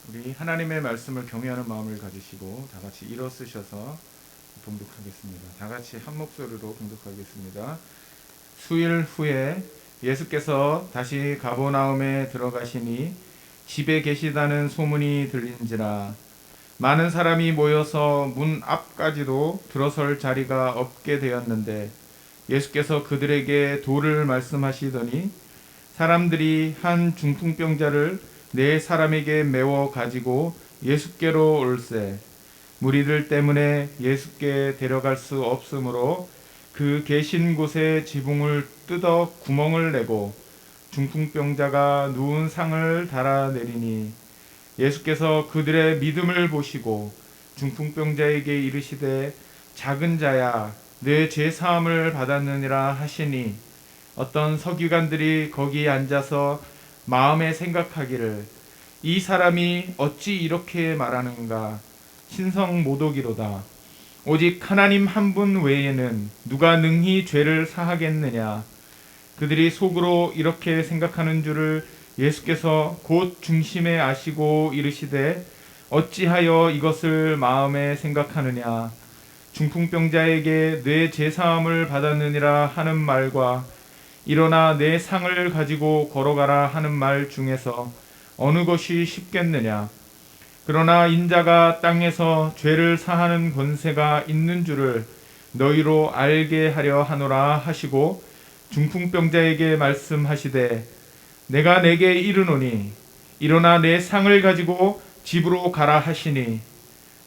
우리 하나님의 말씀을 경외하는 마음을 가지시고 다 같이 일어서셔서 봉독하겠습니다. 다 같이 한 목소리로 봉독하겠습니다. 수일 후에 예수께서 다시 가버나움에 들어가시니 집에 계시다는 소문이 들린지라 많은 사람이 모여서 문 앞까지도 들어설 자리가 없게 되었는데 예수께서 그들에게 도를 말씀하시더니 사람들이 한 중풍병자를 네 사람에게 메워 가지고 예수께로 올세 무리들 때문에 예수께 데려갈 수 없으므로 그 계신 곳에 지붕을 뜯어 구멍을 내고 중풍병자가 누운 상을 달아내리니 예수께서 그들의 믿음을 보시고 중풍병자에게 이르시되 작은 자야 내 죄 사함을 받았느니라 하시니 어떤 서기관들이 거기 앉아서 마음에 생각하기를 이 사람이 어찌 이렇게 말하는가 신성 모독이로다. 오직 하나님 한 분 외에는 누가 능히 죄를 사하겠느냐. 그들이 속으로 이렇게 생각하는 줄을 예수께서 곧 중심에 아시고 이르시되 어찌하여 이것을 마음에 생각하느냐. 중풍병자에게 내 제사함을 받았느니라 하는 말과 일어나 내 상을 가지고 걸어가라 하는 말 중에서 어느 것이 쉽겠느냐. 그러나 인자가 땅에서 죄를 사하는 권세가 있는 줄을 너희로 알게 하려 하노라 하시고 중풍병자에게 말씀하시되 내가 내게 이르노니 일어나 내 상을 가지고 집으로 가라 하시니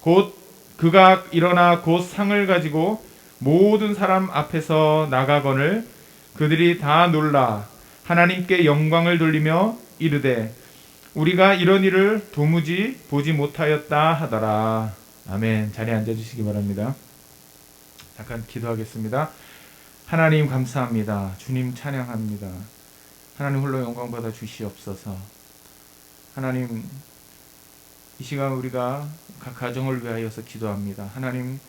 곧 그가 일어나 곧 상을 가지고 모든 사람 앞에서 나가거늘 그들이 다 놀라 하나님께 영광을 돌리며 이르되 우리가 이런 일을 도무지 보지 못하였다 하더라. 아멘. 자리에 앉아주시기 바랍니다. 잠깐 기도하겠습니다. 하나님 감사합니다. 주님 찬양합니다. 하나님 홀로 영광 받아 주시옵소서. 하나님 이 시간 우리가 각 가정을 위하여서 기도합니다. 하나님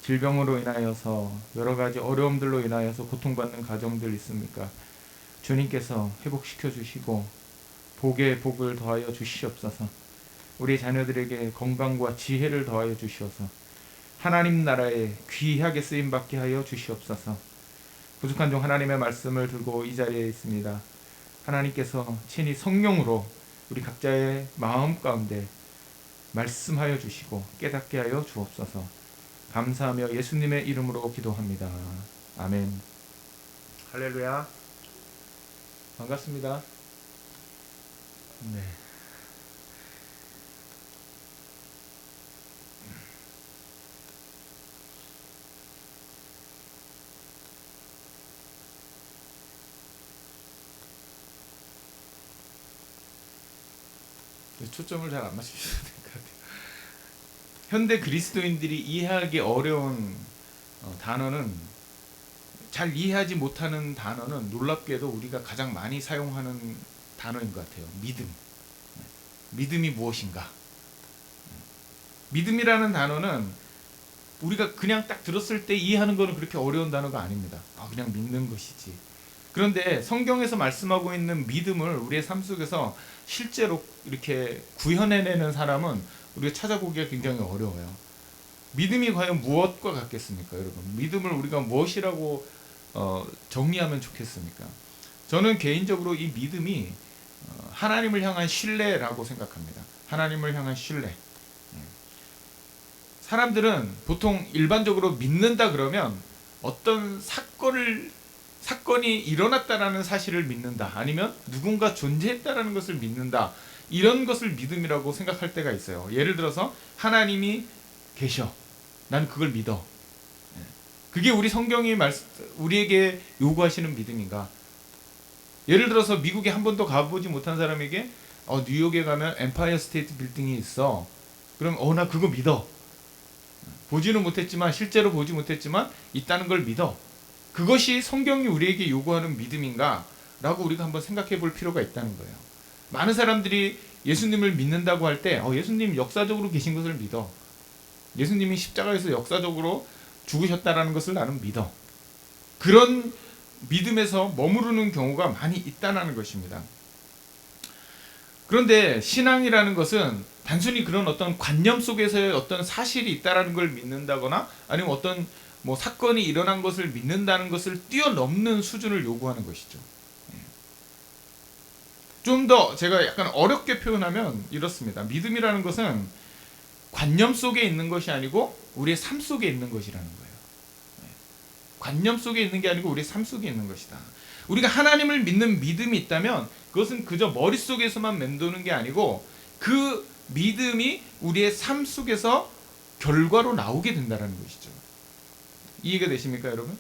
질병으로 인하여서 여러 가지 어려움들로 인하여서 고통받는 가정들 있습니까? 주님께서 회복시켜 주시고 복에 복을 더하여 주시옵소서. 우리 자녀들에게 건강과 지혜를 더하여 주시옵소서. 하나님 나라에 귀하게 쓰임받게 하여 주시옵소서. 부족한 종 하나님의 말씀을 들고 이 자리에 있습니다. 하나님께서 친히 성령으로 우리 각자의 마음 가운데 말씀하여 주시고 깨닫게 하여 주옵소서. 감사하며 예수님의 이름으로 기도합니다. 아멘. 할렐루야. 반갑습니다. 네. 초점을 잘 안 맞추셔도 될 것 같아요. 현대 그리스도인들이 이해하기 어려운 단어는 잘 이해하지 못하는 단어는 놀랍게도 우리가 가장 많이 사용하는 단어인 것 같아요. 믿음. 믿음이 무엇인가? 믿음이라는 단어는 우리가 그냥 딱 들었을 때 이해하는 것은 그렇게 어려운 단어가 아닙니다. 그냥 믿는 것이지. 그런데 성경에서 말씀하고 있는 믿음을 우리의 삶 속에서 실제로 이렇게 구현해내는 사람은 우리가 찾아보기가 굉장히 어려워요. 믿음이 과연 무엇과 같겠습니까, 여러분? 믿음을 우리가 무엇이라고 정리하면 좋겠습니까? 저는 개인적으로 이 믿음이 하나님을 향한 신뢰라고 생각합니다. 하나님을 향한 신뢰. 사람들은 보통 일반적으로 믿는다 그러면 어떤 사건이 일어났다라는 사실을 믿는다. 아니면 누군가 존재했다라는 것을 믿는다. 이런 것을 믿음이라고 생각할 때가 있어요. 예를 들어서 하나님이 계셔. 난 그걸 믿어. 그게 우리 성경이 우리에게 요구하시는 믿음인가? 예를 들어서 미국에 한 번도 가보지 못한 사람에게 뉴욕에 가면 엠파이어 스테이트 빌딩이 있어. 그럼 나 그거 믿어. 보지는 못했지만 실제로 보지 못했지만 있다는 걸 믿어. 그것이 성경이 우리에게 요구하는 믿음인가? 라고 우리가 한번 생각해 볼 필요가 있다는 거예요. 많은 사람들이 예수님을 믿는다고 할 때 예수님 역사적으로 계신 것을 믿어. 예수님이 십자가에서 역사적으로 죽으셨다라는 것을 나는 믿어. 그런 믿음에서 머무르는 경우가 많이 있다는 것입니다. 그런데 신앙이라는 것은 단순히 그런 어떤 관념 속에서의 어떤 사실이 있다라는 걸 믿는다거나 아니면 어떤 뭐 사건이 일어난 것을 믿는다는 것을 뛰어넘는 수준을 요구하는 것이죠. 좀 더 제가 약간 어렵게 표현하면 이렇습니다. 믿음이라는 것은 관념 속에 있는 것이 아니고 우리의 삶 속에 있는 것이라는 거예요. 관념 속에 있는 게 아니고 우리의 삶 속에 있는 것이다. 우리가 하나님을 믿는 믿음이 있다면 그것은 그저 머릿속에서만 맴도는 게 아니고 그 믿음이 우리의 삶 속에서 결과로 나오게 된다는 것이죠. 이해가 되십니까, 여러분?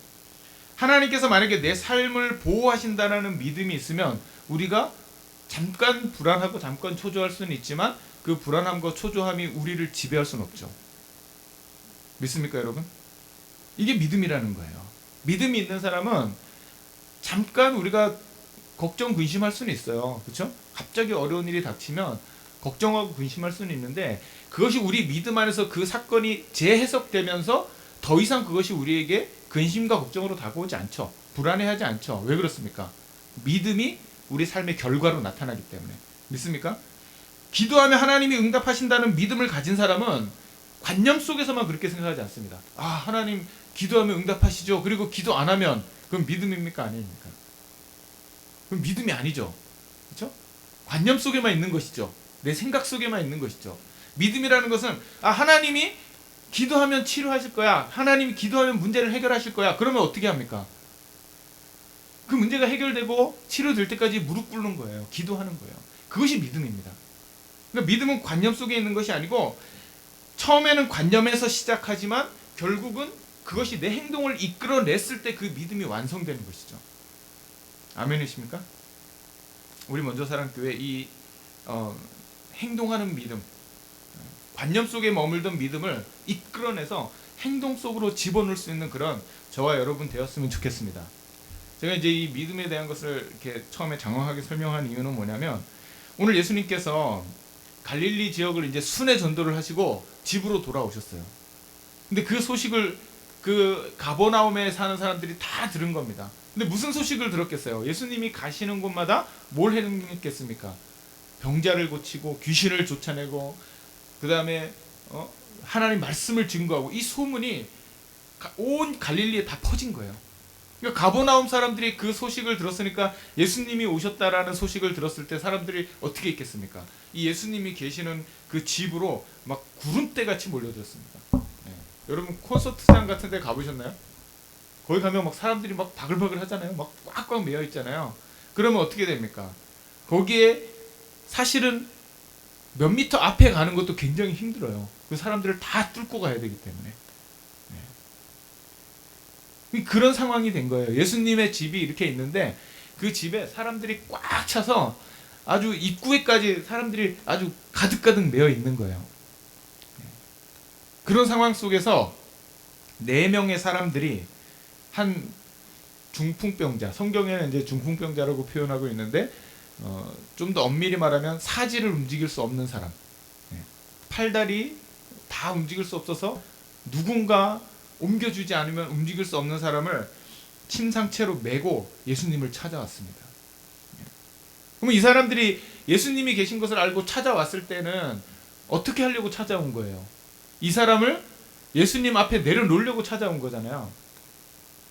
하나님께서 만약에 내 삶을 보호하신다는 믿음이 있으면 우리가 잠깐 불안하고 잠깐 초조할 수는 있지만 그 불안함과 초조함이 우리를 지배할 수는 없죠. 믿습니까, 여러분? 이게 믿음이라는 거예요. 믿음이 있는 사람은 잠깐 우리가 걱정 근심할 수는 있어요. 그렇죠? 갑자기 어려운 일이 닥치면 걱정하고 근심할 수는 있는데 그것이 우리 믿음 안에서 그 사건이 재해석되면서 더 이상 그것이 우리에게 근심과 걱정으로 다가오지 않죠. 불안해하지 않죠. 왜 그렇습니까? 믿음이 우리 삶의 결과로 나타나기 때문에. 믿습니까? 기도하면 하나님이 응답하신다는 믿음을 가진 사람은 관념 속에서만 그렇게 생각하지 않습니다. 아, 하나님 기도하면 응답하시죠. 그리고 기도 안 하면 그건 믿음입니까? 아닙니까? 그건 믿음이 아니죠. 그렇죠? 관념 속에만 있는 것이죠. 내 생각 속에만 있는 것이죠. 믿음이라는 것은 아, 하나님이 기도하면 치료하실 거야. 하나님이 기도하면 문제를 해결하실 거야. 그러면 어떻게 합니까? 그 문제가 해결되고 치료될 때까지 무릎 꿇는 거예요. 기도하는 거예요. 그것이 믿음입니다. 그러니까 믿음은 관념 속에 있는 것이 아니고 처음에는 관념에서 시작하지만 결국은 그것이 내 행동을 이끌어냈을 때 그 믿음이 완성되는 것이죠. 아멘이십니까? 우리 먼저 사랑교회 이 행동하는 믿음, 관념 속에 머물던 믿음을 이끌어내서 행동 속으로 집어넣을 수 있는 그런 저와 여러분 되었으면 좋겠습니다. 제가 이제 이 믿음에 대한 것을 이렇게 처음에 장황하게 설명한 이유는 뭐냐면 오늘 예수님께서 갈릴리 지역을 이제 순회 전도를 하시고 집으로 돌아오셨어요. 근데 그 소식을 그 가버나움에 사는 사람들이 다 들은 겁니다. 근데 무슨 소식을 들었겠어요? 예수님이 가시는 곳마다 뭘 행했겠습니까? 병자를 고치고 귀신을 쫓아내고 그 다음에 하나님 말씀을 증거하고 이 소문이 온 갈릴리에 다 퍼진 거예요. 그러니까 가버나움 사람들이 그 소식을 들었으니까 예수님이 오셨다라는 소식을 들었을 때 사람들이 어떻게 있겠습니까? 이 예수님이 계시는 그 집으로 막 구름대 같이 몰려들었습니다. 네. 여러분 콘서트장 같은 데 가보셨나요? 거기 가면 막 사람들이 막 바글바글 하잖아요. 막 꽉꽉 메어 있잖아요. 그러면 어떻게 됩니까? 거기에 사실은 몇 미터 앞에 가는 것도 굉장히 힘들어요. 그 사람들을 다 뚫고 가야 되기 때문에. 네. 그런 상황이 된 거예요. 예수님의 집이 이렇게 있는데 그 집에 사람들이 꽉 차서 아주 입구에까지 사람들이 아주 가득가득 메어 있는 거예요. 네. 그런 상황 속에서 4명의 사람들이 한 중풍병자, 성경에는 이제 중풍병자라고 표현하고 있는데 좀 더 엄밀히 말하면 사지를 움직일 수 없는 사람, 팔다리 다 움직일 수 없어서 누군가 옮겨주지 않으면 움직일 수 없는 사람을 침상채로 메고 예수님을 찾아왔습니다. 그럼 이 사람들이 예수님이 계신 것을 알고 찾아왔을 때는 어떻게 하려고 찾아온 거예요? 이 사람을 예수님 앞에 내려놓으려고 찾아온 거잖아요.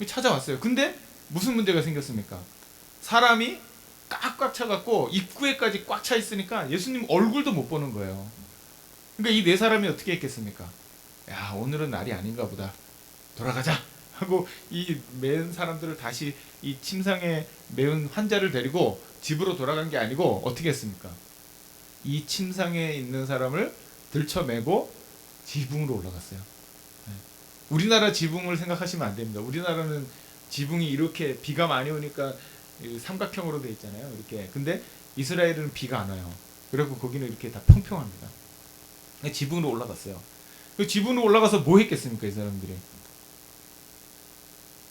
찾아왔어요. 근데 무슨 문제가 생겼습니까? 사람이 꽉꽉 차갖고 입구에까지 꽉 차 있으니까 예수님 얼굴도 못 보는 거예요. 그러니까 이 4사람이 어떻게 했겠습니까? 야, 오늘은 날이 아닌가 보다. 돌아가자 하고 이 맨 사람들을 다시 이 침상에 매운 환자를 데리고 집으로 돌아간 게 아니고 어떻게 했습니까? 이 침상에 있는 사람을 들쳐매고 지붕으로 올라갔어요. 우리나라 지붕을 생각하시면 안 됩니다. 우리나라는 지붕이 이렇게 비가 많이 오니까 삼각형으로 돼 있잖아요. 이렇게. 근데 이스라엘은 비가 안 와요. 그래서 거기는 이렇게 다 평평합니다. 지붕으로 올라갔어요. 그 지붕으로 올라가서 뭐 했겠습니까, 이 사람들이?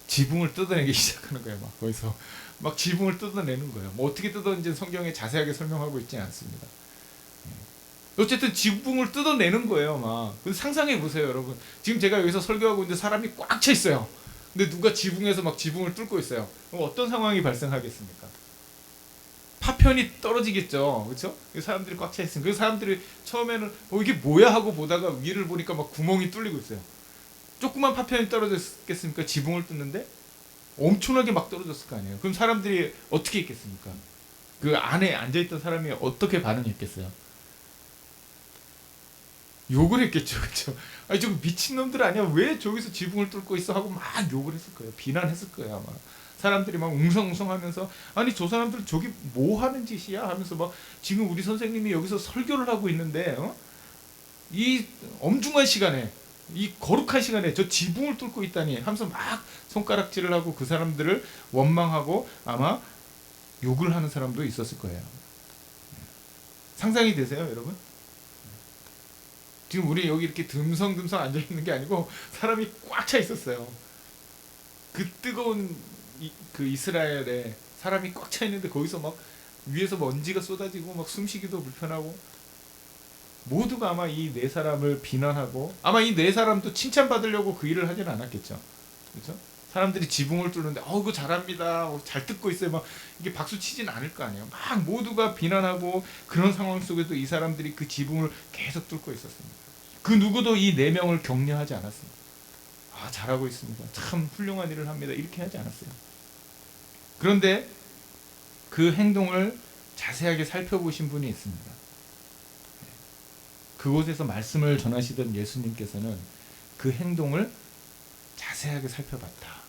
지붕을 뜯어내기 시작하는 거예요. 막 거기서 막 지붕을 뜯어내는 거예요. 뭐 어떻게 뜯었는지 성경에 자세하게 설명하고 있지 않습니다. 어쨌든 지붕을 뜯어내는 거예요. 막 상상해 보세요, 여러분. 지금 제가 여기서 설교하고 있는데 사람이 꽉 차 있어요. 근데 누가 지붕에서 막 지붕을 뚫고 있어요. 그럼 어떤 상황이 발생하겠습니까? 파편이 떨어지겠죠, 그렇죠? 사람들이 꽉 차 있으니까 그 사람들이 처음에는 이게 뭐야 하고 보다가 위를 보니까 막 구멍이 뚫리고 있어요. 조그만 파편이 떨어졌겠습니까? 지붕을 뚫는데 엄청나게 막 떨어졌을 거 아니에요. 그럼 사람들이 어떻게 했겠습니까? 그 안에 앉아있던 사람이 어떻게 반응했겠어요? 욕을 했겠죠, 그렇죠? 아니 저거 미친 놈들 아니야? 왜 저기서 지붕을 뚫고 있어? 하고 막 욕을 했을 거예요. 비난했을 거예요 아마. 사람들이 막 웅성웅성하면서 아니 저 사람들 저기 뭐 하는 짓이야? 하면서 막 지금 우리 선생님이 여기서 설교를 하고 있는데 이 엄중한 시간에 이 거룩한 시간에 저 지붕을 뚫고 있다니 하면서 막 손가락질을 하고 그 사람들을 원망하고 아마 욕을 하는 사람도 있었을 거예요. 상상이 되세요, 여러분? 지금 우리 여기 이렇게 듬성듬성 앉아 있는 게 아니고 사람이 꽉 차 있었어요. 그 뜨거운 그 이스라엘에 사람이 꽉 차 있는데 거기서 막 위에서 먼지가 쏟아지고 막 숨쉬기도 불편하고 모두가 아마 이 네 사람을 비난하고 아마 이 네 사람도 칭찬받으려고 그 일을 하지는 않았겠죠. 그렇죠? 사람들이 지붕을 뚫는데 그거 잘합니다. 잘 뜯고 있어요. 막 이게 박수 치진 않을 거 아니에요. 막 모두가 비난하고 그런 상황 속에도 이 사람들이 그 지붕을 계속 뚫고 있었습니다. 그 누구도 이 네 명을 격려하지 않았습니다. 잘하고 있습니다. 참 훌륭한 일을 합니다. 이렇게 하지 않았어요. 그런데 그 행동을 자세하게 살펴보신 분이 있습니다. 그곳에서 말씀을 전하시던 예수님께서는 그 행동을 자세하게 살펴봤다.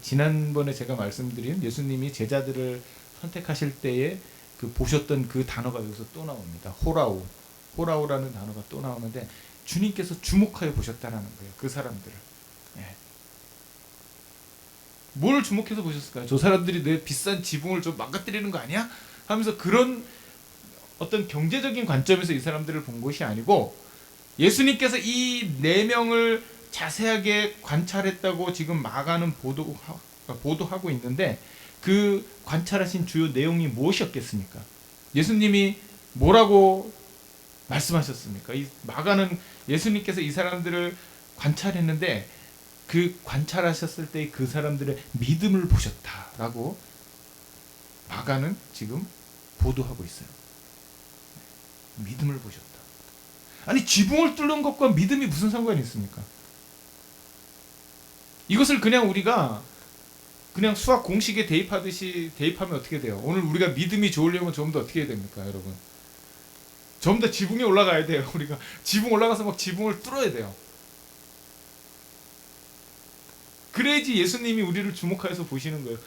지난번에 제가 말씀드린 예수님이 제자들을 선택하실 때에 그 보셨던 그 단어가 여기서 또 나옵니다. 호라우. 호라우라는 단어가 또 나오는데 주님께서 주목하여 보셨다라는 거예요. 그 사람들을. 예. 뭘 주목해서 보셨을까요? 저 사람들이 내 비싼 지붕을 좀 망가뜨리는 거 아니야? 하면서 그런 어떤 경제적인 관점에서 이 사람들을 본 것이 아니고 예수님께서 이 네 명을 자세하게 관찰했다고 지금 마가는 보도하고 있는데 그 관찰하신 주요 내용이 무엇이었겠습니까? 예수님이 뭐라고 말씀하셨습니까? 이 마가는 예수님께서 이 사람들을 관찰했는데 그 관찰하셨을 때 그 사람들의 믿음을 보셨다라고 마가는 지금 보도하고 있어요. 믿음을 보셨다. 아니 지붕을 뚫는 것과 믿음이 무슨 상관이 있습니까? 이것을 그냥 우리가 그냥 수학 공식에 대입하듯이 대입하면 어떻게 돼요? 오늘 우리가 믿음이 좋으려면 좀 더 어떻게 해야 됩니까, 여러분? 좀 더 지붕에 올라가야 돼요. 우리가 지붕 올라가서 막 지붕을 뚫어야 돼요. 그래야지 예수님이 우리를 주목해서 보시는 거예요.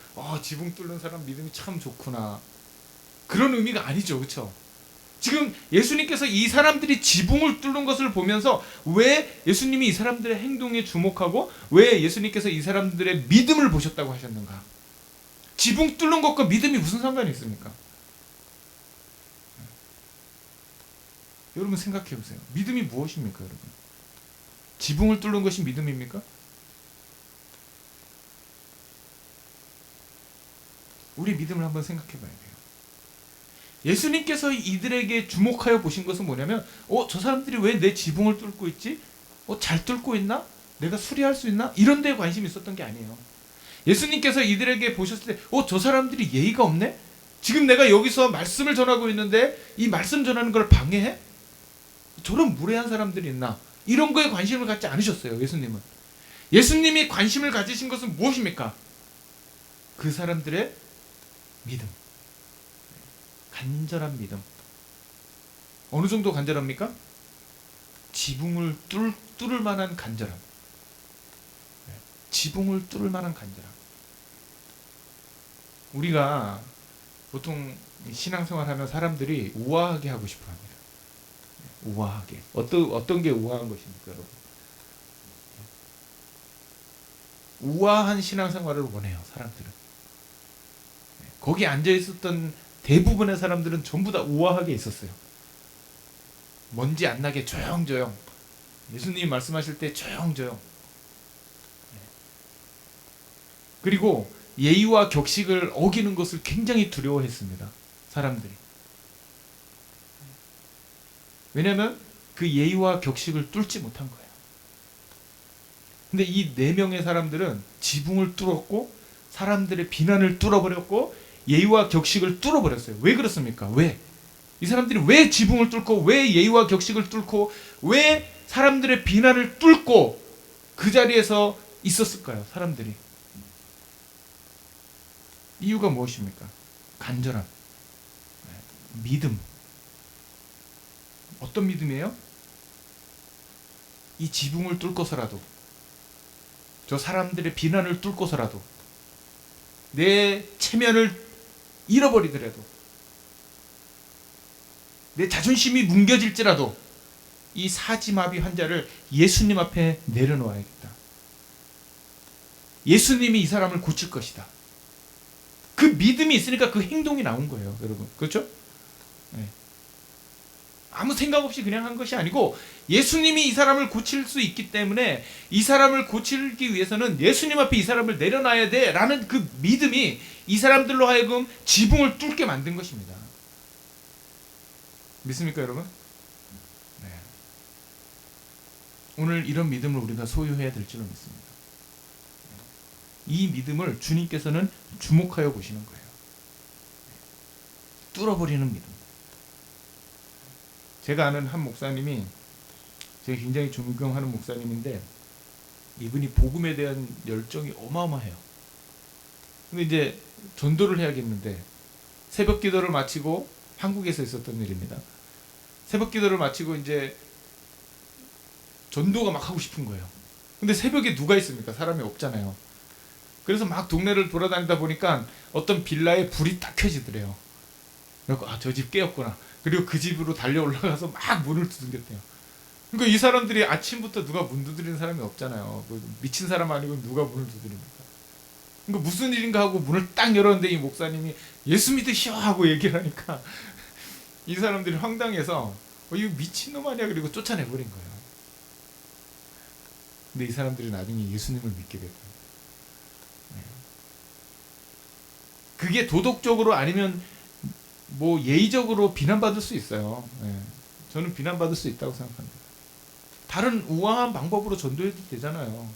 지붕 뚫는 사람 믿음이 참 좋구나. 그런 의미가 아니죠, 그렇죠? 지금 예수님께서 이 사람들이 지붕을 뚫는 것을 보면서 왜 예수님이 이 사람들의 행동에 주목하고 왜 예수님께서 이 사람들의 믿음을 보셨다고 하셨는가? 지붕 뚫는 것과 믿음이 무슨 상관이 있습니까? 여러분 생각해 보세요. 믿음이 무엇입니까, 여러분? 지붕을 뚫는 것이 믿음입니까? 우리 믿음을 한번 생각해 봐야 돼요. 예수님께서 이들에게 주목하여 보신 것은 뭐냐면 저 사람들이 왜 내 지붕을 뚫고 있지? 잘 뚫고 있나? 내가 수리할 수 있나? 이런 데에 관심이 있었던 게 아니에요. 예수님께서 이들에게 보셨을 때 저 사람들이 예의가 없네? 지금 내가 여기서 말씀을 전하고 있는데 이 말씀 전하는 걸 방해해? 저런 무례한 사람들이 있나? 이런 거에 관심을 갖지 않으셨어요, 예수님은. 예수님이 관심을 가지신 것은 무엇입니까? 그 사람들의 믿음. 간절한 믿음. 어느 정도 간절합니까? 지붕을 뚫을 만한 간절함. 지붕을 뚫을 만한 간절함. 우리가 보통 신앙생활하면 사람들이 우아하게 하고 싶어합니다. 우아하게. 어떤 게 우아한 것입니까, 여러분? 우아한 신앙생활을 원해요, 사람들은. 거기 앉아 있었던 대부분의 사람들은 전부 다 우아하게 있었어요. 먼지 안 나게 조용조용. 예수님이 말씀하실 때 조용조용. 그리고 예의와 격식을 어기는 것을 굉장히 두려워했습니다, 사람들이. 왜냐하면 그 예의와 격식을 뚫지 못한 거예요. 근데 이 네 명의 사람들은 지붕을 뚫었고 사람들의 비난을 뚫어버렸고 예의와 격식을 뚫어버렸어요. 왜 그렇습니까? 왜? 이 사람들이 왜 지붕을 뚫고, 왜 예의와 격식을 뚫고, 왜 사람들의 비난을 뚫고 그 자리에서 있었을까요? 사람들이. 이유가 무엇입니까? 간절함, 믿음. 어떤 믿음이에요? 이 지붕을 뚫고서라도, 저 사람들의 비난을 뚫고서라도, 내 체면을 잃어버리더라도, 내 자존심이 뭉개질지라도 이 사지마비 환자를 예수님 앞에 내려놓아야겠다. 예수님이 이 사람을 고칠 것이다. 그 믿음이 있으니까 그 행동이 나온 거예요, 여러분. 그렇죠? 네. 아무 생각 없이 그냥 한 것이 아니고 예수님이 이 사람을 고칠 수 있기 때문에 이 사람을 고치기 위해서는 예수님 앞에 이 사람을 내려놔야 돼 라는 그 믿음이 이 사람들로 하여금 지붕을 뚫게 만든 것입니다. 믿습니까, 여러분? 네. 오늘 이런 믿음을 우리가 소유해야 될 줄로 믿습니다. 이 믿음을 주님께서는 주목하여 보시는 거예요. 뚫어버리는 믿음. 제가 아는 한 목사님이, 제가 굉장히 존경하는 목사님인데, 이분이 복음에 대한 열정이 어마어마해요. 근데 이제 전도를 해야겠는데, 새벽 기도를 마치고, 한국에서 있었던 일입니다. 새벽 기도를 마치고 이제 전도가 막 하고 싶은 거예요. 근데 새벽에 누가 있습니까? 사람이 없잖아요. 그래서 막 동네를 돌아다니다 보니까 어떤 빌라에 불이 딱 켜지더래요. 그래서 아, 저 집 깨었구나. 그리고 그 집으로 달려 올라가서 막 문을 두들겼대요. 그러니까 이 사람들이 아침부터 누가 문 두드리는 사람이 없잖아요. 미친 사람 아니고 누가 문을 두드립니까? 그러니까 무슨 일인가 하고 문을 딱 열었는데 이 목사님이 예수 믿으시오 하고 얘기를 하니까 이 사람들이 황당해서 이거 미친놈 아니야? 그리고 쫓아내버린 거예요. 근데 이 사람들이 나중에 예수님을 믿게 됐다. 그게 도덕적으로 아니면 뭐 예의적으로 비난받을 수 있어요. 저는 비난받을 수 있다고 생각합니다. 다른 우아한 방법으로 전도해도 되잖아요.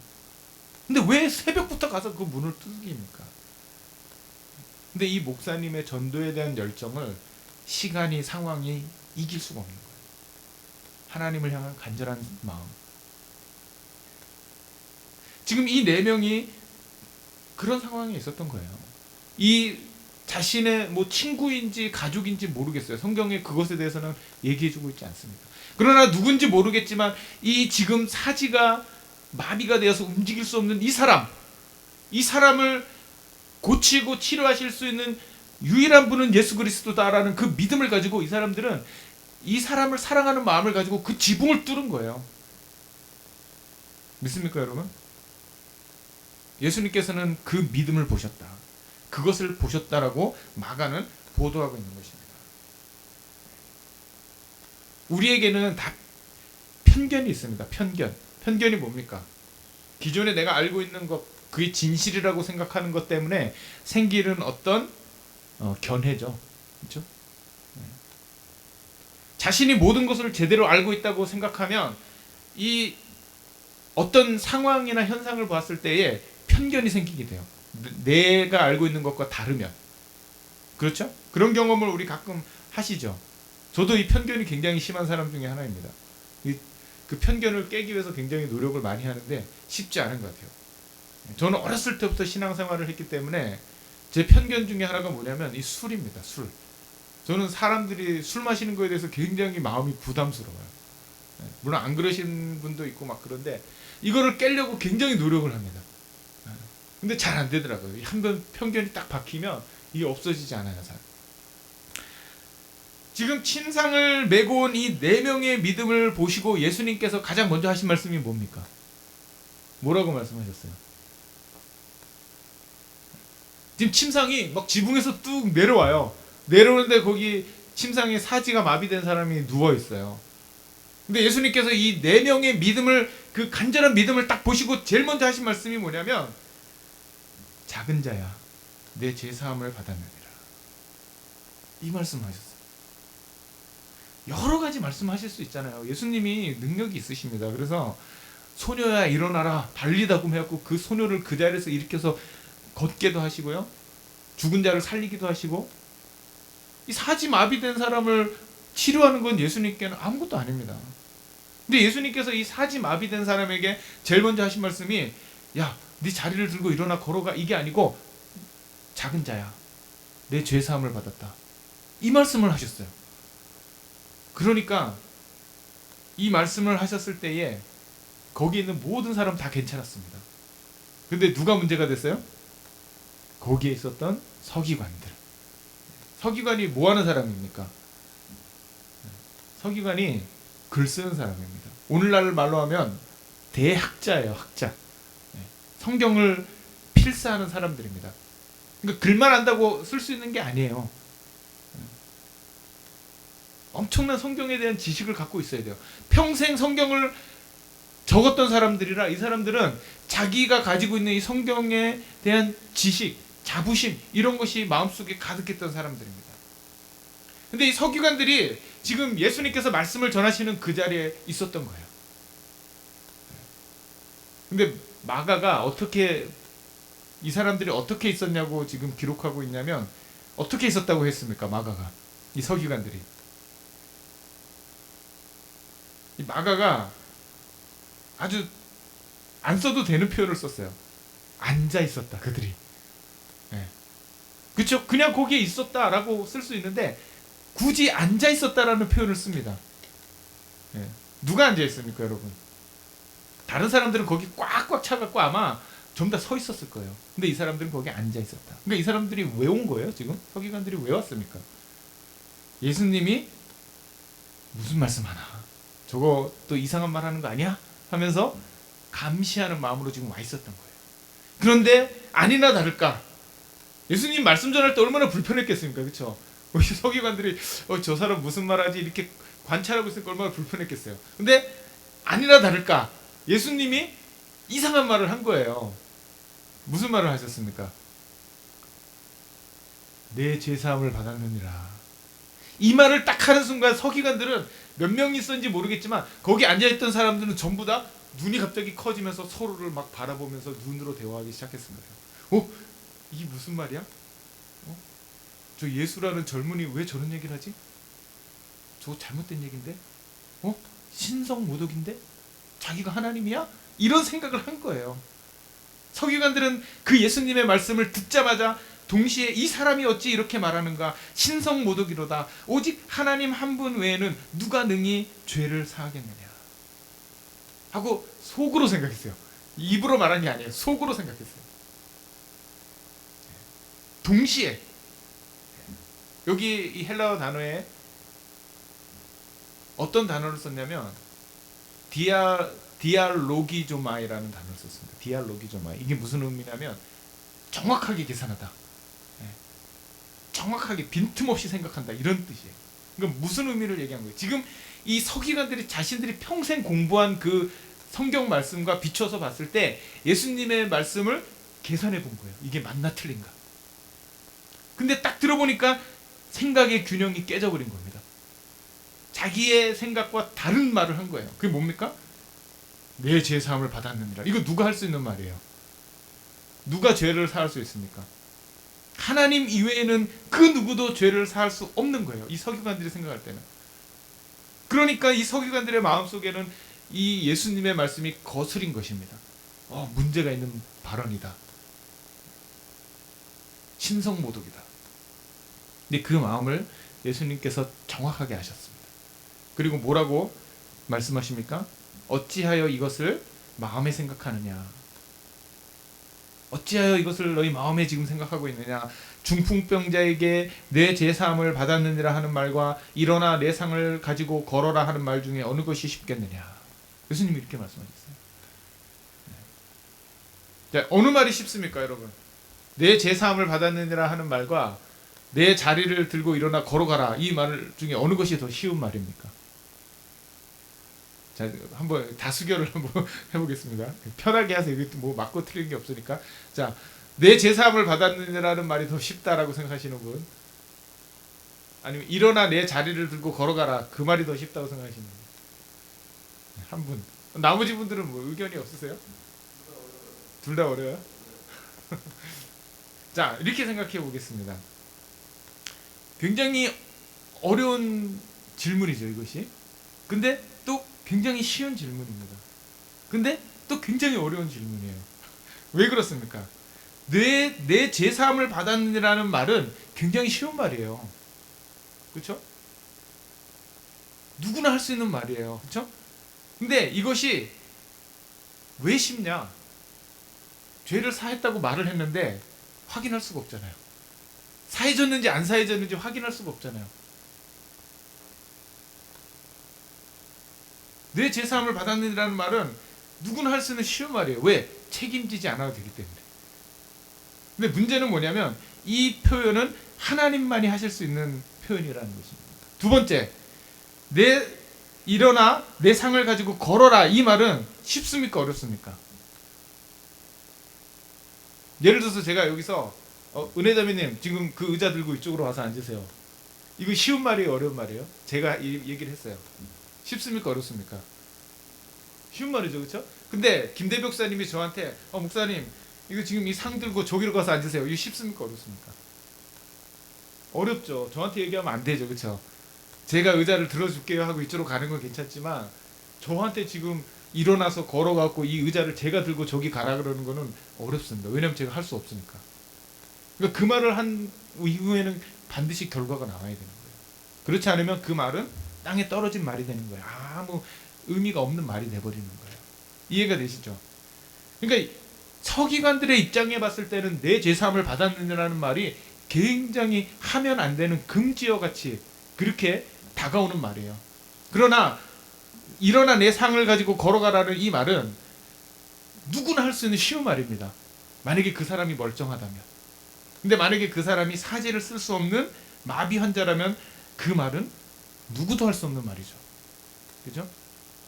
근데 왜 새벽부터 가서 그 문을 두들깁니까? 근데 이 목사님의 전도에 대한 열정을 시간이, 상황이 이길 수가 없는 거예요. 하나님을 향한 간절한 마음. 지금 이 4명이 그런 상황에 있었던 거예요. 이 자신의 뭐 친구인지 가족인지 모르겠어요. 성경에 그것에 대해서는 얘기해주고 있지 않습니다. 그러나 누군지 모르겠지만 이 지금 사지가 마비가 되어서 움직일 수 없는 이 사람을 고치고 치료하실 수 있는 유일한 분은 예수 그리스도다라는 그 믿음을 가지고 이 사람들은 이 사람을 사랑하는 마음을 가지고 그 지붕을 뚫은 거예요. 믿습니까, 여러분? 예수님께서는 그 믿음을 보셨다. 그것을 보셨다라고 마가는 보도하고 있는 것입니다. 우리에게는 다 편견이 있습니다. 편견이 뭡니까? 기존에 내가 알고 있는 것, 그게 진실이라고 생각하는 것 때문에 생기는 어떤 견해죠. 그렇죠? 자신이 모든 것을 제대로 알고 있다고 생각하면 이 어떤 상황이나 현상을 봤을 때에 편견이 생기게 돼요. 내가 알고 있는 것과 다르면. 그렇죠? 그런 경험을 우리 가끔 하시죠. 저도 이 편견이 굉장히 심한 사람 중에 하나입니다. 그 편견을 깨기 위해서 굉장히 노력을 많이 하는데 쉽지 않은 것 같아요. 저는 어렸을 때부터 신앙생활을 했기 때문에 제 편견 중에 하나가 뭐냐면 이 술입니다. 술. 저는 사람들이 술 마시는 거에 대해서 굉장히 마음이 부담스러워요. 물론 안 그러신 분도 있고 막 그런데 이거를 깨려고 굉장히 노력을 합니다. 근데 잘 안 되더라고요. 한번 편견이 딱 박히면 이게 없어지지 않아요. 잘. 지금 침상을 메고 온 이 4명의 믿음을 보시고 예수님께서 가장 먼저 하신 말씀이 뭡니까? 뭐라고 말씀하셨어요? 지금 침상이 막 지붕에서 뚝 내려와요. 내려오는데 거기 침상에 사지가 마비된 사람이 누워있어요. 근데 예수님께서 이 4명의 믿음을, 그 간절한 믿음을 딱 보시고 제일 먼저 하신 말씀이 뭐냐면 작은 자야 내 죄사함을 받았느니라. 이 말씀하셨어요. 여러 가지 말씀하실 수 있잖아요. 예수님이 능력이 있으십니다. 그래서 소녀야 일어나라 달리다고 해갖고 그 소녀를 그 자리에서 일으켜서 걷게도 하시고요. 죽은 자를 살리기도 하시고, 이 사지마비된 사람을 치료하는 건 예수님께는 아무것도 아닙니다. 근데 예수님께서 이 사지마비된 사람에게 제일 먼저 하신 말씀이, 야, 네 자리를 들고 일어나 걸어가, 이게 아니고 작은 자야, 내 죄사함을 받았다, 이 말씀을 하셨어요. 그러니까 이 말씀을 하셨을 때에 거기 있는 모든 사람 다 괜찮았습니다. 근데 누가 문제가 됐어요? 거기에 있었던 서기관들. 서기관이 뭐 하는 사람입니까? 서기관이 글 쓰는 사람입니다. 오늘날 말로 하면 대학자예요, 학자. 성경을 필사하는 사람들입니다. 그러니까 글만 안다고 쓸 수 있는 게 아니에요. 엄청난 성경에 대한 지식을 갖고 있어야 돼요. 평생 성경을 적었던 사람들이라, 이 사람들은 자기가 가지고 있는 이 성경에 대한 지식, 자부심, 이런 것이 마음속에 가득했던 사람들입니다. 근데 이 서기관들이 지금 예수님께서 말씀을 전하시는 그 자리에 있었던 거예요. 근데 마가가 어떻게, 이 사람들이 어떻게 있었냐고 지금 기록하고 있냐면, 어떻게 있었다고 했습니까? 마가가, 이 서기관들이, 이 마가가 아주 안 써도 되는 표현을 썼어요. 앉아 있었다, 그들이. 그렇죠? 그냥 거기에 있었다라고 쓸 수 있는데 굳이 앉아 있었다라는 표현을 씁니다. 누가 앉아 있습니까, 여러분? 다른 사람들은 거기 꽉꽉 차갖고 아마 전부 다 서 있었을 거예요. 근데 이 사람들은 거기 앉아 있었다. 그러니까 이 사람들이 왜 온 거예요? 지금 서기관들이 왜 왔습니까? 예수님이 무슨 말씀하나, 저거 또 이상한 말 하는 거 아니야? 하면서 감시하는 마음으로 지금 와 있었던 거예요. 그런데 아니나 다를까, 예수님 말씀 전할 때 얼마나 불편했겠습니까? 그렇죠? 서기관들이 저 사람 무슨 말하지 이렇게 관찰하고 있으니까 얼마나 불편했겠어요. 근데 아니나 다를까, 예수님이 이상한 말을 한 거예요. 무슨 말을 하셨습니까? 내 죄사함을 받았느니라. 이 말을 딱 하는 순간 서기관들은 몇 명이 있었는지 모르겠지만 거기 앉아있던 사람들은 전부 다 눈이 갑자기 커지면서 서로를 막 바라보면서 눈으로 대화하기 시작했을 거예요. 이게 무슨 말이야? 저 예수라는 젊은이 왜 저런 얘기를 하지? 저거 잘못된 얘긴데? 신성모독인데? 자기가 하나님이야? 이런 생각을 한 거예요. 서기관들은 그 예수님의 말씀을 듣자마자 동시에 이 사람이 어찌 이렇게 말하는가, 신성모독이로다, 오직 하나님 한 분 외에는 누가 능히 죄를 사하겠느냐 하고 속으로 생각했어요. 입으로 말한 게 아니에요. 속으로 생각했어요. 동시에 여기 이 헬라어 단어에 어떤 단어를 썼냐면 디알로기조마이라는 단어를 썼습니다. 디알로기조마이. 이게 무슨 의미냐면 정확하게 계산하다, 정확하게 빈틈없이 생각한다, 이런 뜻이에요. 그러니까 무슨 의미를 얘기한 거예요? 지금 이 서기관들이 자신들이 평생 공부한 그 성경 말씀과 비춰서 봤을 때 예수님의 말씀을 계산해 본 거예요. 이게 맞나 틀린가. 근데 딱 들어보니까 생각의 균형이 깨져버린 겁니다. 자기의 생각과 다른 말을 한 거예요. 그게 뭡니까? 내 죄사함을 받았느니라. 이거 누가 할 수 있는 말이에요? 누가 죄를 사할 수 있습니까? 하나님 이외에는 그 누구도 죄를 사할 수 없는 거예요. 이 서기관들이 생각할 때는. 그러니까 이 서기관들의 마음속에는 이 예수님의 말씀이 거스린 것입니다. 문제가 있는 발언이다, 신성모독이다. 근데 그 마음을 예수님께서 정확하게 아셨습니다. 그리고 뭐라고 말씀하십니까? 어찌하여 이것을 마음에 생각하느냐, 어찌하여 이것을 너희 마음에 지금 생각하고 있느냐. 중풍병자에게 내 제사함을 받았느니라 하는 말과 일어나 내 상을 가지고 걸어라 하는 말 중에 어느 것이 쉽겠느냐. 예수님이 이렇게 말씀하셨어요. 자, 어느 말이 쉽습니까, 여러분? 내 제사함을 받았느니라 하는 말과 내 자리를 들고 일어나 걸어가라, 이 말 중에 어느 것이 더 쉬운 말입니까? 자, 한번 다수결을 한번 해보겠습니다. 편하게 하세요. 이거 뭐 맞고 틀린 게 없으니까. 자, 내 제사함을 받았느냐라는 말이 더 쉽다라고 생각하시는 분, 아니면 일어나 내 자리를 들고 걸어가라, 그 말이 더 쉽다고 생각하시는 분, 한 분. 나머지 분들은 뭐 의견이 없으세요? 둘 다 어려워요? 자, 이렇게 생각해 보겠습니다. 굉장히 어려운 질문이죠, 이것이. 근데 또 굉장히 쉬운 질문입니다. 근데 또 굉장히 어려운 질문이에요. 왜 그렇습니까? 내 제사함을 받았느라는 말은 굉장히 쉬운 말이에요. 그렇죠? 누구나 할 수 있는 말이에요. 그렇죠? 근데 이것이 왜 쉽냐? 죄를 사했다고 말을 했는데 확인할 수가 없잖아요. 사해졌는지 안 사해졌는지 확인할 수가 없잖아요. 내 제사함을 받았느라는 말은 누구나 할 수 있는 쉬운 말이에요. 왜? 책임지지 않아도 되기 때문에. 근데 문제는 뭐냐면 이 표현은 하나님만이 하실 수 있는 표현이라는 것입니다. 두 번째, 일어나 내 상을 가지고 걸어라, 이 말은 쉽습니까 어렵습니까? 예를 들어서 제가 여기서 은혜자매님 지금 그 의자 들고 이쪽으로 와서 앉으세요. 이거 쉬운 말이에요 어려운 말이에요? 제가 얘기를 했어요. 쉽습니까 어렵습니까? 쉬운 말이죠, 그렇죠? 근데 김대벽 사님이 저한테 목사님 이거 지금 이 상 들고 저기로 가서 앉으세요. 이거 쉽습니까 어렵습니까? 어렵죠. 저한테 얘기하면 안 되죠, 그렇죠? 제가 의자를 들어줄게요 하고 이쪽으로 가는 건 괜찮지만 저한테 지금 일어나서 걸어갖고 이 의자를 제가 들고 저기 가라 그러는 거는 어렵습니다. 왜냐면 제가 할 수 없으니까. 그러니까 그 말을 한 이후에는 반드시 결과가 나와야 되는 거예요. 그렇지 않으면 그 말은 땅에 떨어진 말이 되는 거예요. 아무 의미가 없는 말이 돼버리는 거예요. 이해가 되시죠? 그러니까 서기관들의 입장에 봤을 때는 내 제사함을 받았느냐는 말이 굉장히 하면 안 되는 금지어 같이 그렇게 다가오는 말이에요. 그러나 일어나 내 상을 가지고 걸어가라는 이 말은 누구나 할 수 있는 쉬운 말입니다. 만약에 그 사람이 멀쩡하다면. 근데 만약에 그 사람이 사제를 쓸 수 없는 마비 환자라면 그 말은 누구도 할 수 없는 말이죠. 그죠?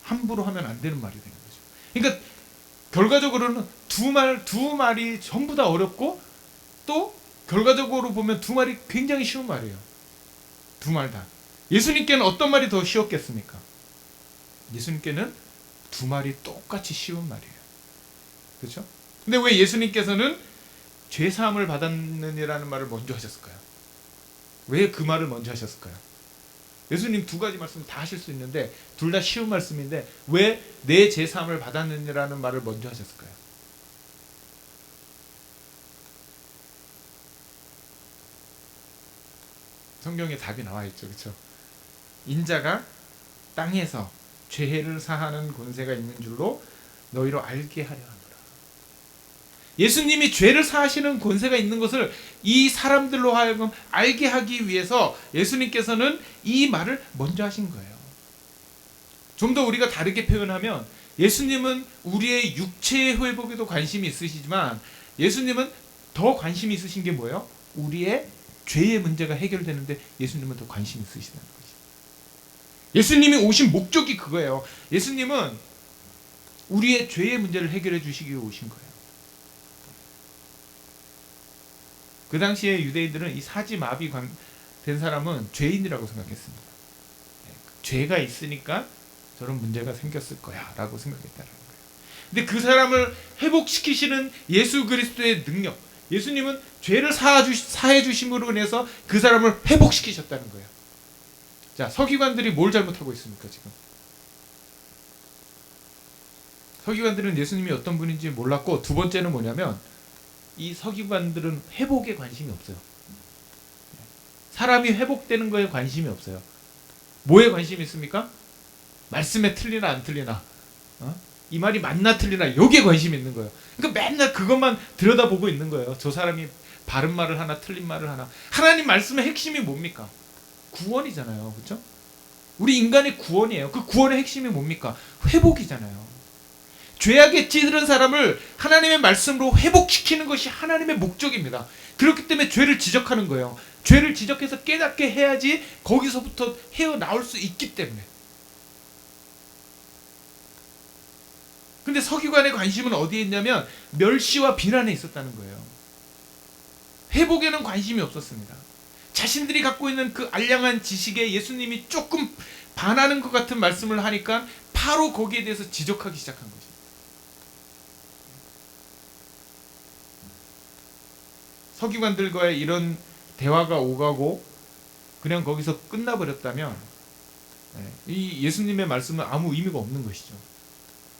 함부로 하면 안 되는 말이 되는 거죠. 그러니까 결과적으로는 두 말이 전부 다 어렵고 또 결과적으로 보면 두 말이 굉장히 쉬운 말이에요. 두 말 다. 예수님께는 어떤 말이 더 쉬웠겠습니까? 예수님께는 두 말이 똑같이 쉬운 말이에요. 그렇죠? 근데 왜 예수님께서는 죄사함을 받았느니라는 말을 먼저 하셨을까요? 왜 그 말을 먼저 하셨을까요? 예수님 두 가지 말씀 다 하실 수 있는데 둘 다 쉬운 말씀인데 왜 내 죄사함을 받았느니라는 말을 먼저 하셨을까요? 성경에 답이 나와 있죠. 그렇죠? 인자가 땅에서 죄를 사하는 권세가 있는 줄로 너희로 알게 하려 하노라. 예수님이 죄를 사하시는 권세가 있는 것을 이 사람들로 하여금 알게 하기 위해서 예수님께서는 이 말을 먼저 하신 거예요. 좀 더 우리가 다르게 표현하면 예수님은 우리의 육체의 회복에도 관심이 있으시지만 예수님은 더 관심이 있으신 게 뭐예요? 우리의 죄의 문제가 해결되는데 예수님은 더 관심이 있으시다는 거지. 예수님이 오신 목적이 그거예요. 예수님은 우리의 죄의 문제를 해결해 주시기 위해 오신 거예요. 그 당시에 유대인들은 이 사지마비 된 사람은 죄인이라고 생각했습니다. 죄가 있으니까 저런 문제가 생겼을 거야 라고 생각했다는 거예요. 근데 그 사람을 회복시키시는 예수 그리스도의 능력, 예수님은 죄를 사해 주심으로 인해서 그 사람을 회복시키셨다는 거예요. 자, 서기관들이 뭘 잘못하고 있습니까 지금? 서기관들은 예수님이 어떤 분인지 몰랐고 두 번째는 뭐냐면 이 서기관들은 회복에 관심이 없어요. 사람이 회복되는 거에 관심이 없어요. 뭐에 관심이 있습니까? 말씀에 틀리나 안 틀리나, 이 말이 맞나 틀리나 여기에 관심이 있는 거예요. 그러니까 맨날 그것만 들여다보고 있는 거예요. 저 사람이 바른 말을 하나 틀린 말을 하나. 하나님 말씀의 핵심이 뭡니까? 구원이잖아요. 그렇죠? 우리 인간의 구원이에요. 그 구원의 핵심이 뭡니까? 회복이잖아요. 죄악에 찌들은 사람을 하나님의 말씀으로 회복시키는 것이 하나님의 목적입니다. 그렇기 때문에 죄를 지적하는 거예요. 죄를 지적해서 깨닫게 해야지 거기서부터 헤어나올 수 있기 때문에. 근데 서기관의 관심은 어디에 있냐면 멸시와 비난에 있었다는 거예요. 회복에는 관심이 없었습니다. 자신들이 갖고 있는 그 알량한 지식에 예수님이 조금 반하는 것 같은 말씀을 하니까 바로 거기에 대해서 지적하기 시작한 것입니다. 서기관들과의 이런 대화가 오가고 그냥 거기서 끝나버렸다면 이 예수님의 말씀은 아무 의미가 없는 것이죠.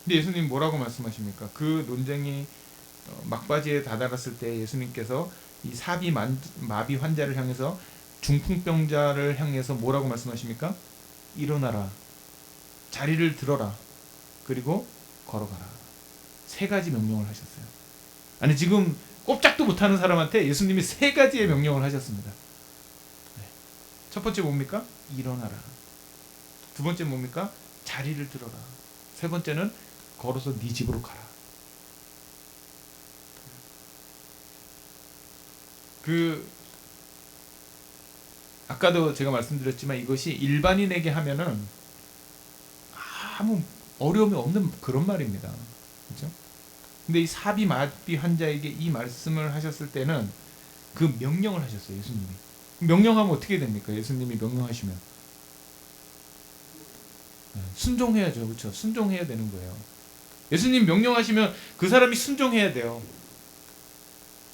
근데 예수님 뭐라고 말씀하십니까? 그 논쟁이 막바지에 다다랐을 때 예수님께서 이 마비 환자를 향해서 중풍병자를 향해서 뭐라고 말씀하십니까? 일어나라, 자리를 들어라, 그리고 걸어가라. 세 가지 명령을 하셨어요. 아니 지금 꼼짝도 못하는 사람한테 예수님이 세 가지의 명령을 하셨습니다. 첫 번째 뭡니까? 일어나라. 두 번째 뭡니까? 자리를 들어라. 세 번째는 걸어서 네 집으로 가라. 아까도 제가 말씀드렸지만 이것이 일반인에게 하면은 아무 어려움이 없는 그런 말입니다. 그렇죠? 근데 이 마비 환자에게 이 말씀을 하셨을 때는 그 명령을 하셨어요, 예수님이. 명령하면 어떻게 됩니까? 예수님이 명령하시면 순종해야죠, 그렇죠? 순종해야 되는 거예요. 예수님 명령하시면 그 사람이 순종해야 돼요.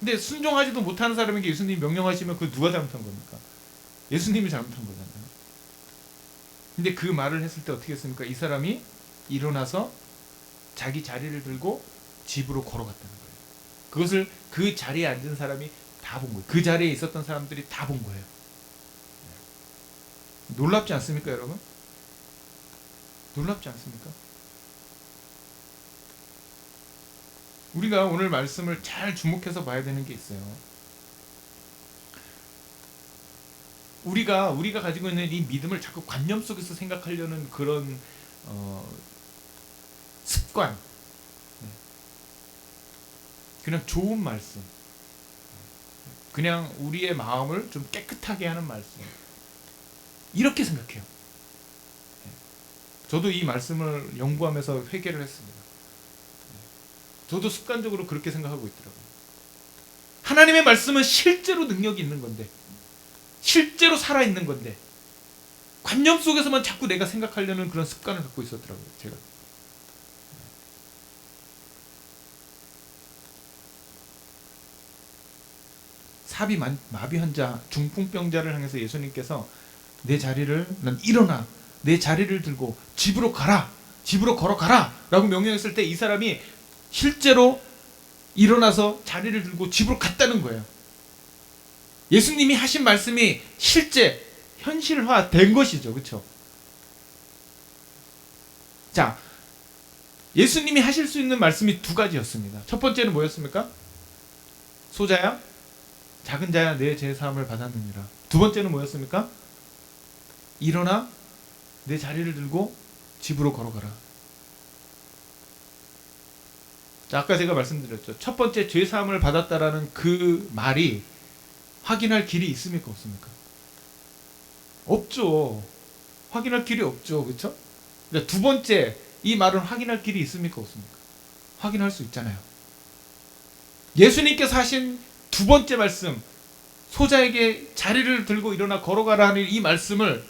근데 순종하지도 못하는 사람에게 예수님이 명령하시면 그 누가 잘못한 겁니까? 예수님이 잘못한 거잖아요. 근데 그 말을 했을 때 어떻게 했습니까? 이 사람이 일어나서 자기 자리를 들고 집으로 걸어갔다는 거예요. 그것을 그 자리에 앉은 사람이 다 본 거예요. 그 자리에 있었던 사람들이 다 본 거예요. 놀랍지 않습니까, 여러분? 놀랍지 않습니까? 우리가 오늘 말씀을 잘 주목해서 봐야 되는 게 있어요. 우리가 가지고 있는 이 믿음을 자꾸 관념 속에서 생각하려는 그런 습관, 그냥 좋은 말씀, 그냥 우리의 마음을 좀 깨끗하게 하는 말씀, 이렇게 생각해요. 저도 이 말씀을 연구하면서 회개를 했습니다. 저도 습관적으로 그렇게 생각하고 있더라고요. 하나님의 말씀은 실제로 능력이 있는 건데, 실제로 살아있는 건데, 관념 속에서만 자꾸 내가 생각하려는 그런 습관을 갖고 있었더라고요, 제가. 마비 환자, 중풍병자를 향해서 예수님께서 난 일어나, 내 자리를 들고 집으로 가라, 집으로 걸어가라 라고 명령했을 때 이 사람이 실제로 일어나서 자리를 들고 집으로 갔다는 거예요. 예수님이 하신 말씀이 실제 현실화된 것이죠. 그렇죠? 자, 예수님이 하실 수 있는 말씀이 두 가지였습니다. 첫 번째는 뭐였습니까? 소자야, 작은 자야, 내 죄사함을 받았느니라. 두 번째는 뭐였습니까? 일어나 내 자리를 들고 집으로 걸어가라. 자, 아까 제가 말씀드렸죠. 첫 번째 죄사함을 받았다라는 그 말이 확인할 길이 있습니까, 없습니까? 없죠. 확인할 길이 없죠. 그렇죠? 두 번째, 이 말은 확인할 길이 있습니까, 없습니까? 확인할 수 있잖아요. 예수님께서 하신 두 번째 말씀, 소자에게 자리를 들고 일어나 걸어가라 하는 이 말씀을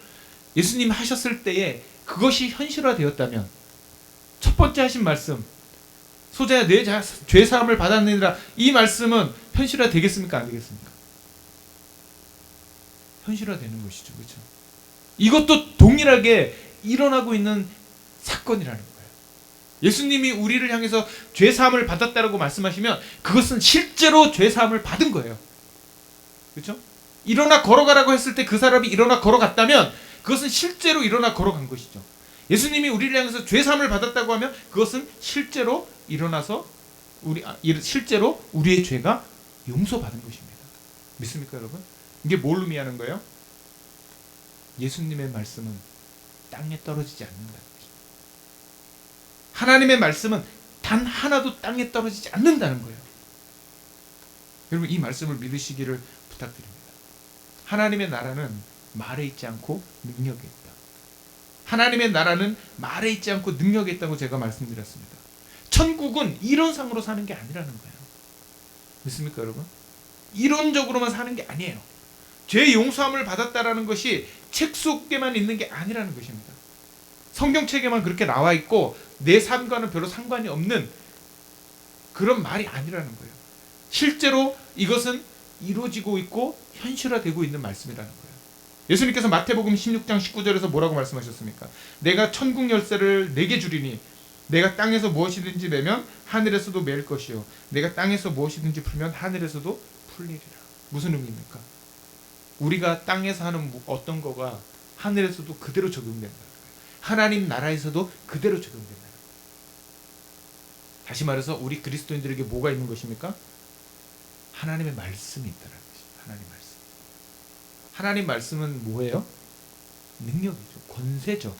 예수님 하셨을 때에 그것이 현실화되었다면, 첫 번째 하신 말씀, 소자야 내 죄사함을 받았느니라, 이 말씀은 현실화되겠습니까, 안 되겠습니까? 현실화되는 것이죠. 그렇죠? 이것도 동일하게 일어나고 있는 사건이라는 거예요. 예수님이 우리를 향해서 죄사함을 받았다라고 말씀하시면 그것은 실제로 죄사함을 받은 거예요. 그렇죠? 일어나 걸어가라고 했을 때 그 사람이 일어나 걸어갔다면 그것은 실제로 일어나 걸어간 것이죠. 예수님이 우리를 향해서 죄사함을 받았다고 하면 그것은 실제로 일어나서 실제로 우리의 죄가 용서받은 것입니다. 믿습니까, 여러분? 이게 뭘 의미하는 거예요? 예수님의 말씀은 땅에 떨어지지 않는다는 거죠. 하나님의 말씀은 단 하나도 땅에 떨어지지 않는다는 거예요. 여러분, 이 말씀을 믿으시기를 부탁드립니다. 하나님의 나라는 말에 있지 않고 능력에 있다. 하나님의 나라는 말에 있지 않고 능력에 있다고 제가 말씀드렸습니다. 천국은 이론상으로 사는 게 아니라는 거예요. 믿습니까, 여러분? 이론적으로만 사는 게 아니에요. 죄 용서함을 받았다라는 것이 책 속에만 있는 게 아니라는 것입니다. 성경책에만 그렇게 나와 있고 내 삶과는 별로 상관이 없는 그런 말이 아니라는 거예요. 실제로 이것은 이루어지고 있고 현실화되고 있는 말씀이라는 거예요. 예수님께서 마태복음 16장 19절에서 뭐라고 말씀하셨습니까? 내가 천국 열쇠를 내게 주리니 내가 땅에서 무엇이든지 내면 하늘에서도 매일 것이요 내가 땅에서 무엇이든지 풀면 하늘에서도 풀리리라. 무슨 의미입니까? 우리가 땅에서 하는 어떤 거가 하늘에서도 그대로 적용된다는 거예요. 하나님 나라에서도 그대로 적용된다는 거예요. 다시 말해서 우리 그리스도인들에게 뭐가 있는 것입니까? 하나님의 말씀이 있다는 것입니다. 하나님 말씀. 하나님 말씀은 뭐예요? 능력이죠. 권세죠.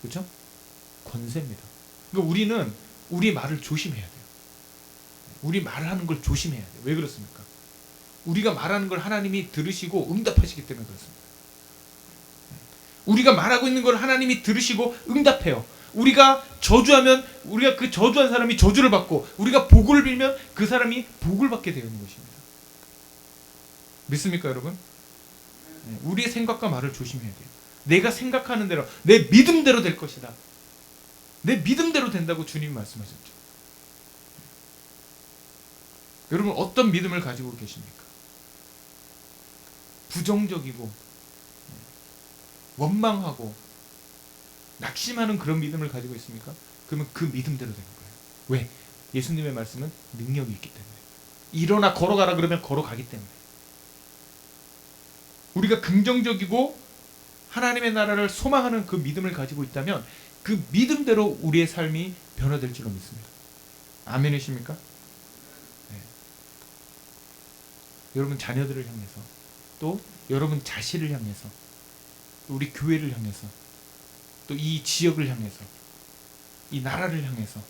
그렇죠? 권세입니다. 그러니까 우리는 우리 말을 조심해야 돼요. 우리 말하는 걸 조심해야 돼요. 왜 그렇습니까? 우리가 말하는 걸 하나님이 들으시고 응답하시기 때문에 그렇습니다. 우리가 말하고 있는 걸 하나님이 들으시고 응답해요. 우리가 저주하면 우리가 그 저주한 사람이 저주를 받고 우리가 복을 빌면 그 사람이 복을 받게 되는 것입니다. 믿습니까, 여러분? 우리의 생각과 말을 조심해야 돼요. 내가 생각하는 대로 내 믿음대로 될 것이다. 내 믿음대로 된다고 주님 말씀하셨죠. 여러분 어떤 믿음을 가지고 계십니까? 부정적이고 원망하고 낙심하는 그런 믿음을 가지고 있습니까? 그러면 그 믿음대로 되는 거예요. 왜? 예수님의 말씀은 능력이 있기 때문에. 일어나 걸어가라 그러면 걸어가기 때문에. 우리가 긍정적이고 하나님의 나라를 소망하는 그 믿음을 가지고 있다면 그 믿음대로 우리의 삶이 변화될 줄로 믿습니다. 아멘이십니까? 네. 여러분 자녀들을 향해서 또 여러분 자신을 향해서 또 우리 교회를 향해서 또 이 지역을 향해서 이 나라를 향해서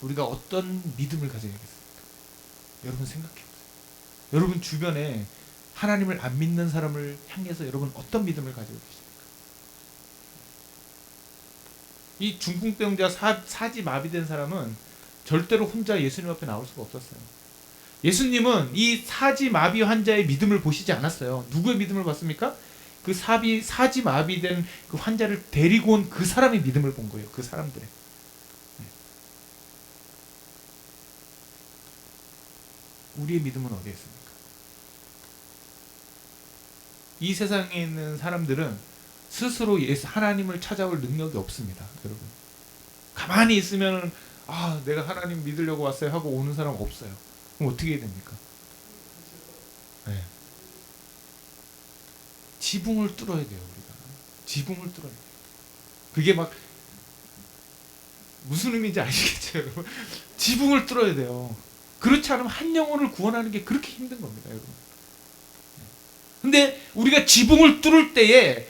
우리가 어떤 믿음을 가져야겠습니까? 여러분 생각해 보세요. 여러분 주변에 하나님을 안 믿는 사람을 향해서 여러분 어떤 믿음을 가지고 계십니까? 이 중풍병자 사지 마비된 사람은 절대로 혼자 예수님 앞에 나올 수가 없었어요. 예수님은 이 사지 마비 환자의 믿음을 보시지 않았어요. 누구의 믿음을 봤습니까? 그 사지 마비된 그 환자를 데리고 온 그 사람의 믿음을 본 거예요. 그 사람들의. 우리의 믿음은 어디에 있습니까? 이 세상에 있는 사람들은 스스로 하나님을 찾아올 능력이 없습니다. 여러분. 가만히 있으면 내가 하나님 믿으려고 왔어요 하고 오는 사람 없어요. 그럼 어떻게 해야 됩니까? 네. 지붕을 뚫어야 돼요. 우리가. 지붕을 뚫어야 돼요. 그게 막 무슨 의미인지 아시겠죠? 여러분? 지붕을 뚫어야 돼요. 그렇지 않으면 한 영혼을 구원하는 게 그렇게 힘든 겁니다. 여러분. 근데 우리가 지붕을 뚫을 때에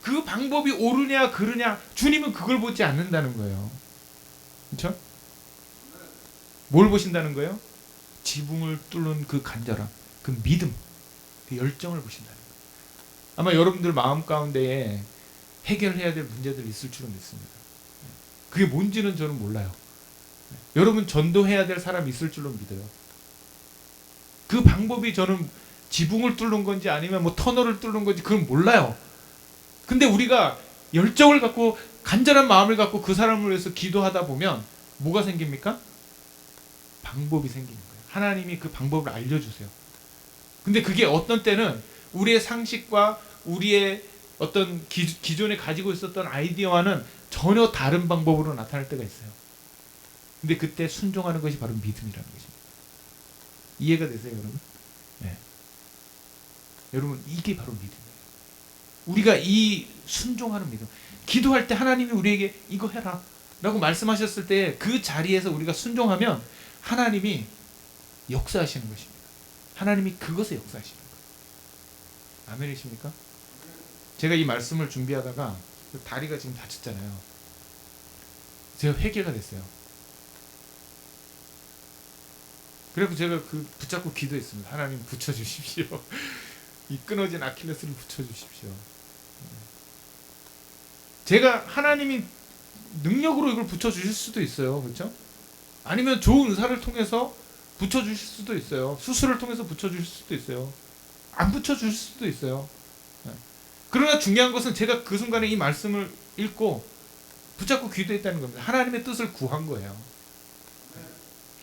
그 방법이 옳으냐 그르냐 주님은 그걸 보지 않는다는 거예요. 그렇죠? 뭘 보신다는 거예요? 지붕을 뚫는 그 간절함, 그 믿음, 그 열정을 보신다는 거예요. 아마 여러분들 마음 가운데에 해결해야 될 문제들이 있을 줄은 믿습니다. 그게 뭔지는 저는 몰라요. 여러분 전도해야 될 사람이 있을 줄로 믿어요. 그 방법이 저는 지붕을 뚫는 건지 아니면 뭐 터널을 뚫는 건지 그건 몰라요. 근데 우리가 열정을 갖고 간절한 마음을 갖고 그 사람을 위해서 기도하다 보면 뭐가 생깁니까? 방법이 생기는 거예요. 하나님이 그 방법을 알려주세요. 근데 그게 어떤 때는 우리의 상식과 우리의 어떤 기존에 가지고 있었던 아이디어와는 전혀 다른 방법으로 나타날 때가 있어요. 근데 그때 순종하는 것이 바로 믿음이라는 것입니다. 이해가 되세요, 여러분? 네. 여러분 이게 바로 믿음이에요. 우리가 이 순종하는 믿음. 기도할 때 하나님이 우리에게 이거 해라 라고 말씀하셨을 때 그 자리에서 우리가 순종하면 하나님이 역사하시는 것입니다. 하나님이 그것에 역사하시는 거예요. 아멘이십니까? 제가 이 말씀을 준비하다가 다리가 지금 다쳤잖아요. 제가 회개가 됐어요. 그래서 제가 그 붙잡고 기도했습니다. 하나님 붙여주십시오. 이 끊어진 아킬레스를 붙여주십시오. 제가 하나님이 능력으로 이걸 붙여주실 수도 있어요. 그렇죠? 아니면 좋은 의사를 통해서 붙여주실 수도 있어요. 수술을 통해서 붙여주실 수도 있어요. 안 붙여주실 수도 있어요. 그러나 중요한 것은 제가 그 순간에 이 말씀을 읽고 붙잡고 기도했다는 겁니다. 하나님의 뜻을 구한 거예요.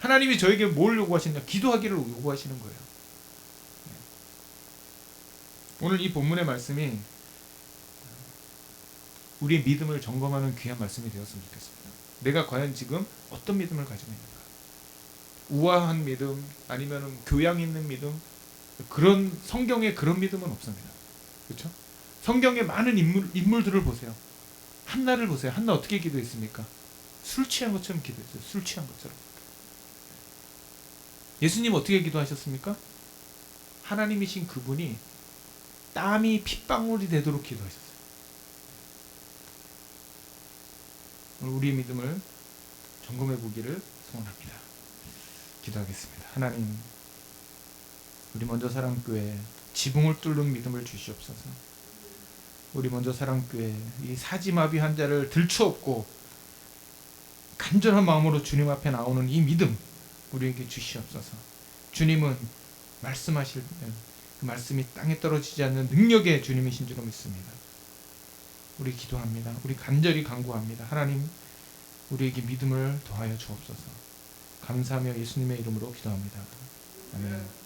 하나님이 저에게 뭘 요구하시느냐? 기도하기를 요구하시는 거예요. 오늘 이 본문의 말씀이 우리의 믿음을 점검하는 귀한 말씀이 되었으면 좋겠습니다. 내가 과연 지금 어떤 믿음을 가지고 있는가? 우아한 믿음, 아니면 교양 있는 믿음, 그런 성경에 그런 믿음은 없습니다. 그렇죠? 성경의 많은 인물들을 보세요. 한나를 보세요. 한나 어떻게 기도했습니까? 술 취한 것처럼 기도했어요. 술 취한 것처럼. 예수님 어떻게 기도하셨습니까? 하나님이신 그분이 땀이 핏방울이 되도록 기도하셨어요. 오늘 우리의 믿음을 점검해 보기를 소원합니다. 기도하겠습니다. 하나님, 우리 먼저 사랑교회 지붕을 뚫는 믿음을 주시옵소서. 우리 먼저 사랑교회 이 사지마비 환자를 들추었고 간절한 마음으로 주님 앞에 나오는 이 믿음 우리에게 주시옵소서. 주님은 말씀하실 그 말씀이 땅에 떨어지지 않는 능력의 주님이신 줄로 믿습니다. 우리 기도합니다. 우리 간절히 간구합니다. 하나님, 우리에게 믿음을 더하여 주옵소서. 감사하며 예수님의 이름으로 기도합니다. 아멘.